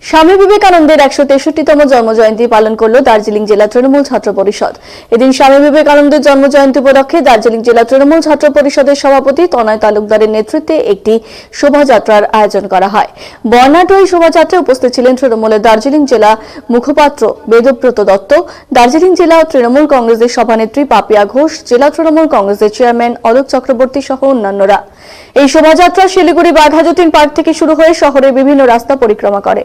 স্বামী বিবেকানন্দের ১৬৩তম জন্মজয়ন্তী পালন করল দার্জিলিং জেলা তৃণমূল ছাত্র পরিষদ। এদিন স্বামী বিবেকানন্দের জন্মজয়ন্তী উপলক্ষে দার্জিলিং জেলা তৃণমূল ছাত্র পরিষদের সভাপতি তনয় তালুকদারের নেতৃত্বে একটি শোভাযাত্রার আয়োজন করা হয়। বর্ণাঢ্য এই শোভাযাত্রায় উপস্থিত ছিলেন তৃণমূলের দার্জিলিং জেলা মুখপাত্র বেদব্রত দত্ত, দার্জিলিং জেলা তৃণমূল কংগ্রেসের সভানেত্রী পাপিয়া ঘোষ, জেলা তৃণমূল কংগ্রেসের চেয়ারম্যান অলোক চক্রবর্তী সহ অন্যান্যরা। এই শোভাযাত্রা শিলিগুড়ি বাঘাযতীন পার্ক থেকে শুরু হয়ে শহরের বিভিন্ন রাস্তা পরিক্রমা করে।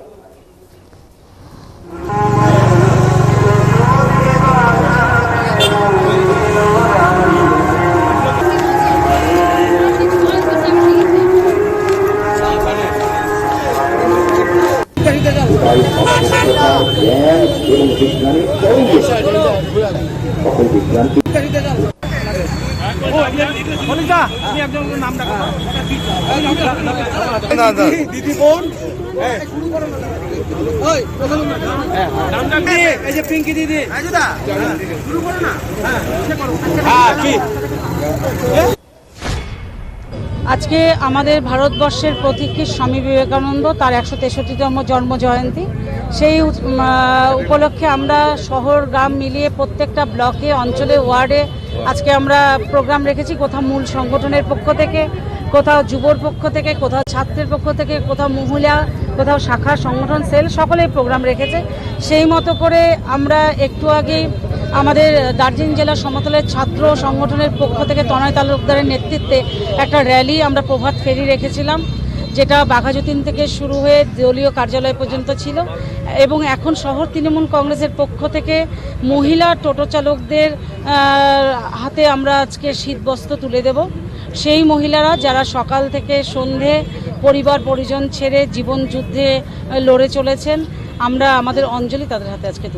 আজকে আমাদের ভারতবর্ষের প্রতীকী স্বামী বিবেকানন্দ তার ১৬৩তম জন্মজয়ন্তী। সেই উপলক্ষে আমরা শহর গ্রাম মিলিয়ে প্রত্যেকটা ব্লকে, অঞ্চলে, ওয়ার্ডে আজকে আমরা প্রোগ্রাম রেখেছি। কোথাও মূল সংগঠনের পক্ষ থেকে, কোথাও যুবর পক্ষ থেকে, কোথাও ছাত্রের পক্ষ থেকে, কোথাও মহিলা, কোথাও শাখা সংগঠন সেল, সকলেই প্রোগ্রাম রেখেছে। সেই মতো করে আমরা একটু আগেই আমাদের দার্জিলিং জেলা সমতলের ছাত্র সংগঠনের পক্ষ থেকে তনয় তালুকদারের নেতৃত্বে একটা র্যালি আমরা প্রভাত ফেরি রেখেছিলাম, যেটা বাঘাযতীন থেকে শুরু হয়ে দলীয় কার্যালয় পর্যন্ত ছিল। এবং এখন শহর তৃণমূল কংগ্রেসের পক্ষ থেকে মহিলা টোটো চালকদের হাতে আমরা আজকে শীতবস্ত্র তুলে দেব। সেই মহিলারা যারা সকাল থেকে সন্ধে পরিবার পরিজন ছেড়ে জীবন যুদ্ধে লড়ে চলেছেন, আমরা আমাদের অঞ্জলি তাদের হাতে আজকে